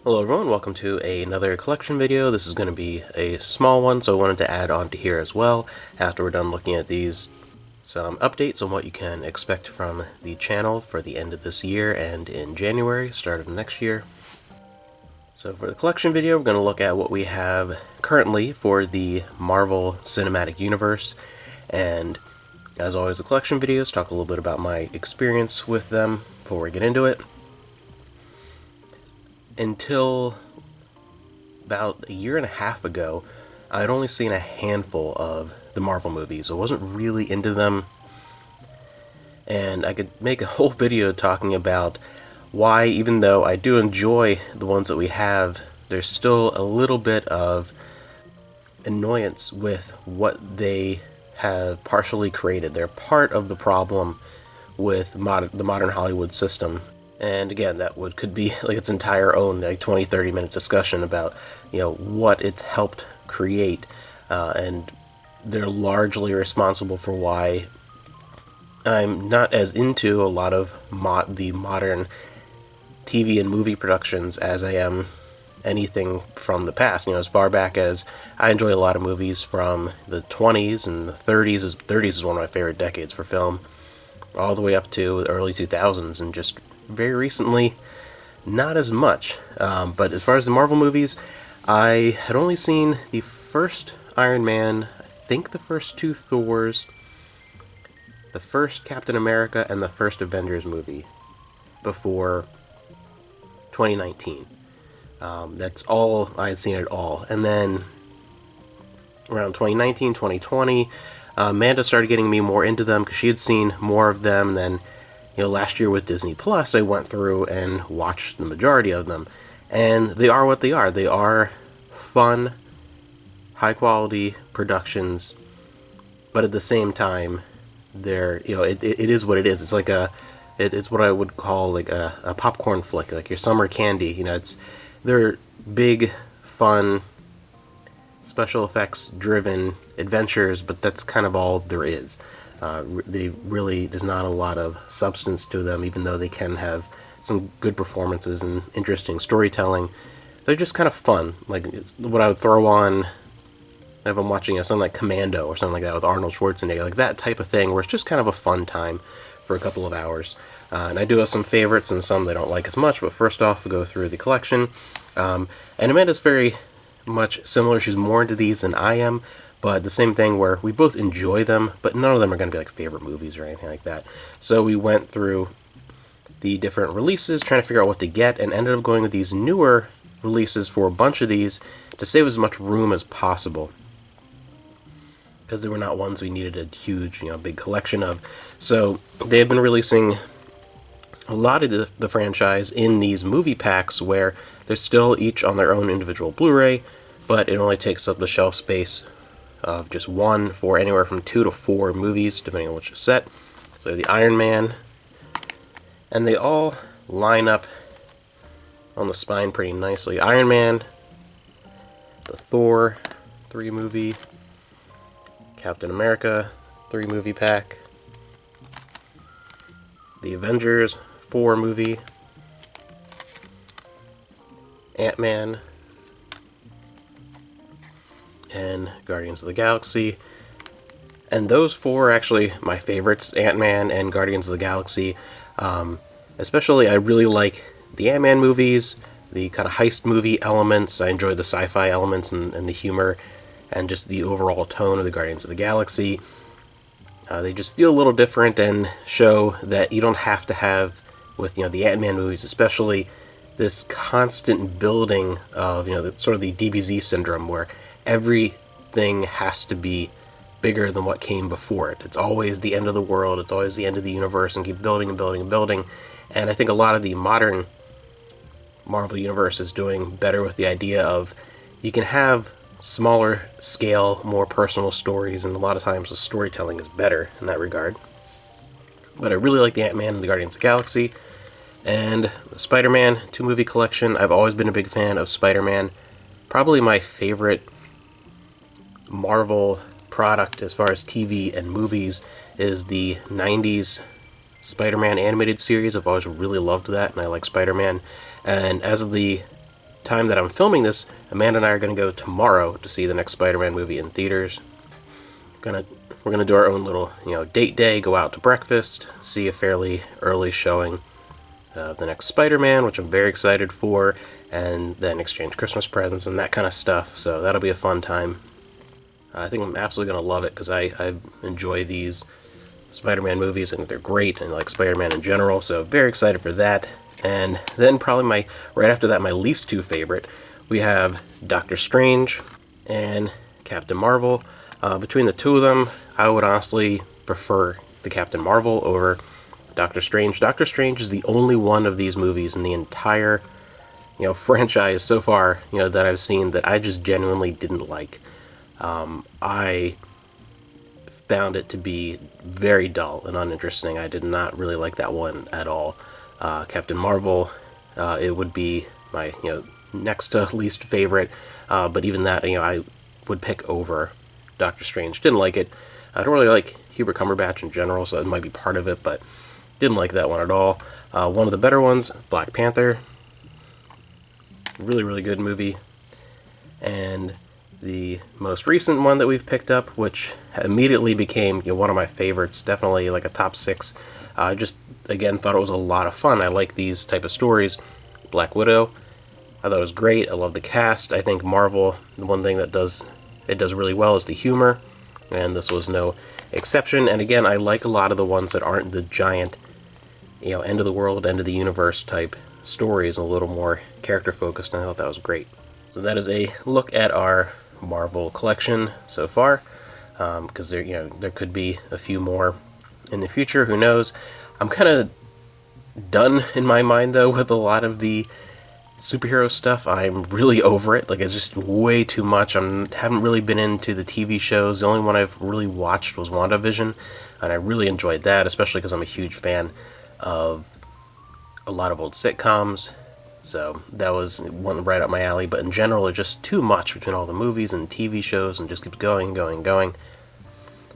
Hello everyone, welcome to another collection video. This is going to be a small one, so I wanted to add on to here as well, after we're done looking at these, some updates on what you can expect from the channel for the end of this year and in January, start of next year. So for the collection video, we're going to look at what we have currently for the Marvel Cinematic Universe, and as always the collection videos talk a little bit about my experience with them before we get into it. Until about a year and a half ago, I'd only seen a handful of the Marvel movies. I wasn't really into them, and I could make a whole video talking about why, even though I do enjoy the ones that we have, there's still a little bit of annoyance with what they have partially created. They're part of the problem with the modern Hollywood system. And again, that could be like its entire own 20-30 minute discussion about what it's helped create, and they're largely responsible for why I'm not as into a lot of the modern TV and movie productions as I am anything from the past. As far back as I enjoy a lot of movies from the 20s and the 30s. 30s is one of my favorite decades for film, all the way up to the early 2000s, and just very recently, not as much. But as far as the Marvel movies, I had only seen the first Iron Man, I think the first two Thors, the first Captain America, and the first Avengers movie before 2019. That's all I had seen at all. And then around 2019, 2020, Amanda started getting me more into them because she had seen more of them. And then last year with Disney Plus, I went through and watched the majority of them, and they are what they are. They are fun, high-quality productions, but at the same time, they're it is what it is. It's like it's what I would call like a popcorn flick, like your summer candy. They're big, fun, special effects driven adventures, but that's kind of all there is. There's not a lot of substance to them, even though they can have some good performances and interesting storytelling. They're just kind of fun. Like, it's what I would throw on if I'm watching something like Commando or something like that with Arnold Schwarzenegger, like that type of thing, where it's just kind of a fun time for a couple of hours. And I do have some favorites and some that I don't like as much, but first off, we'll go through the collection. And Amanda's very much similar. She's more into these than I am, but the same thing where we both enjoy them, but none of them are going to be like favorite movies or anything like that. So we went through the different releases, trying to figure out what to get, and ended up going with these newer releases for a bunch of these to save as much room as possible, because they were not ones we needed a huge, big collection of. So they have been releasing a lot of the franchise in these movie packs where they're still each on their own individual Blu-ray, but it only takes up the shelf space of just one for anywhere from 2 to 4 movies, depending on which set. So the Iron Man, and they all line up on the spine pretty nicely. Iron Man, the Thor 3-movie, Captain America 3-movie pack, the Avengers 4-movie, Ant-Man, and Guardians of the Galaxy. And those 4 are actually my favorites, Ant-Man and Guardians of the Galaxy. Especially, I really like the Ant-Man movies, the kind of heist movie elements. I enjoy the sci-fi elements and the humor, and just the overall tone of the Guardians of the Galaxy. They just feel a little different and show that you don't have to have, with the Ant-Man movies especially, this constant building of sort of the DBZ syndrome, where everything has to be bigger than what came before it. It's always the end of the world, it's always the end of the universe, and keep building and building and building. And I think a lot of the modern Marvel Universe is doing better with the idea of you can have smaller scale, more personal stories, and a lot of times the storytelling is better in that regard. But I really like the Ant-Man and the Guardians of the Galaxy. And the Spider-Man 2-movie collection, I've always been a big fan of Spider-Man. Probably my favorite Marvel product as far as TV and movies is the 90s Spider-Man animated series. I've always really loved that, and I like Spider-Man. And as of the time that I'm filming this, Amanda and I are going to go tomorrow to see the next Spider-Man movie in theaters. We're gonna do our own little, date day, go out to breakfast, see a fairly early showing of the next Spider-Man, which I'm very excited for, and then exchange Christmas presents and that kind of stuff, so that'll be a fun time. I think I'm absolutely going to love it, because I enjoy these Spider-Man movies, and they're great, and I like Spider-Man in general, so very excited for that. And then probably right after that, my least two favorite, we have Doctor Strange and Captain Marvel. Between the two of them, I would honestly prefer the Captain Marvel over Doctor Strange. Doctor Strange is the only one of these movies in the entire, franchise so far, that I've seen that I just genuinely didn't like. I found it to be very dull and uninteresting. I did not really like that one at all. Captain Marvel, it would be my, next to least favorite, but even that, I would pick over Doctor Strange. Didn't like it. I don't really like Hubert Cumberbatch in general, so that might be part of it, but didn't like that one at all. One of the better ones, Black Panther. Really, really good movie. And the most recent one that we've picked up, which immediately became one of my favorites, definitely like a top 6. I just, again, thought it was a lot of fun. I like these type of stories. Black Widow, I thought it was great. I love the cast. I think Marvel, the one thing that it does really well is the humor, and this was no exception. And again, I like a lot of the ones that aren't the giant, end of the world, end of the universe type stories, a little more character focused, and I thought that was great. So that is a look at our Marvel collection so far, because there could be a few more in the future, who knows. I'm kind of done in my mind though with a lot of the superhero stuff. I'm really over it. Like, it's just way too much. Haven't really been into the TV shows. The only one I've really watched was WandaVision, and I really enjoyed that, especially because I'm a huge fan of a lot of old sitcoms. So that was one right up my alley. But in general, it's just too much between all the movies and TV shows, and just keeps going, going, going.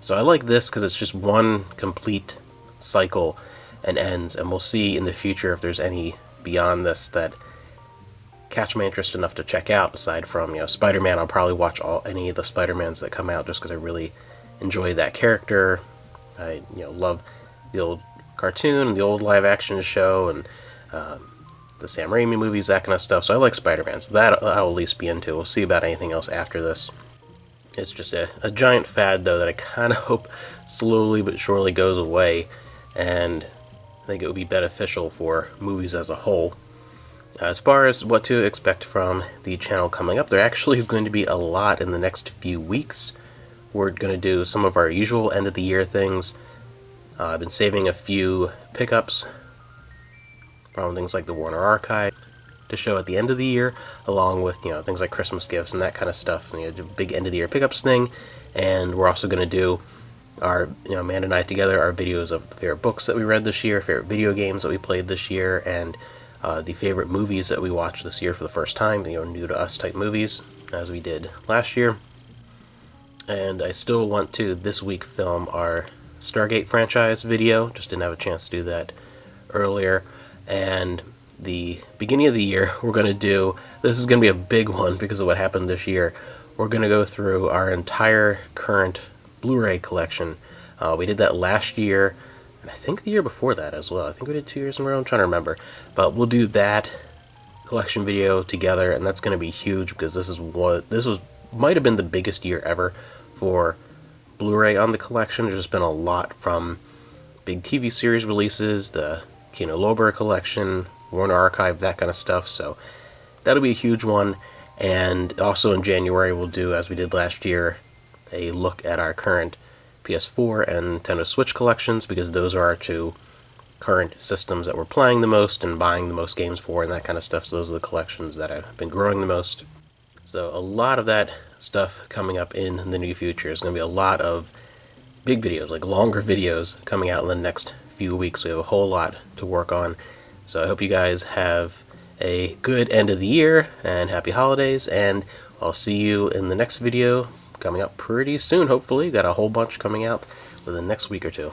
So I like this because it's just one complete cycle and ends, and we'll see in the future if there's any beyond this that catch my interest enough to check out. Aside from Spider-Man, I'll probably watch any of the Spider-Mans that come out just because I really enjoy that character. I love the old cartoon and the old live action show, and the Sam Raimi movies, that kind of stuff. So I like Spider-Man, so that I'll at least be into. We'll see about anything else after this. It's just a giant fad, though, that I kind of hope slowly but surely goes away, and I think it would be beneficial for movies as a whole. As far as what to expect from the channel coming up, there actually is going to be a lot in the next few weeks. We're going to do some of our usual end-of-the-year things. I've been saving a few pickups from things like the Warner Archive to show at the end of the year, along with things like Christmas gifts and that kind of stuff. The big end-of-the-year pickups thing, and we're also going to do our Amanda and I together, our videos of the favorite books that we read this year, favorite video games that we played this year, and the favorite movies that we watched this year for the first time, new to us type movies, as we did last year. And I still want to this week film our Stargate franchise video, just didn't have a chance to do that earlier. And the beginning of the year, we're going to do, this is going to be a big one because of what happened this year, we're going to go through our entire current Blu-ray collection. We did that last year, and I think the year before that as well. I think we did 2 years in a row, I'm trying to remember. But we'll do that collection video together, and that's going to be huge because might have been the biggest year ever for Blu-ray on the collection. There's just been a lot from big TV series releases, the Kino Lorber collection, Warner Archive, that kind of stuff. So that'll be a huge one. And also in January, we'll do, as we did last year, a look at our current PS4 and Nintendo Switch collections, because those are our two current systems that we're playing the most and buying the most games for and that kind of stuff. So those are the collections that have been growing the most. So a lot of that stuff coming up in the near future. There's going to be a lot of big videos, like longer videos, coming out in the next few weeks. We have a whole lot to work on. So I hope you guys have a good end of the year and happy holidays, and I'll see you in the next video coming up pretty soon, hopefully. Got a whole bunch coming out within the next week or two.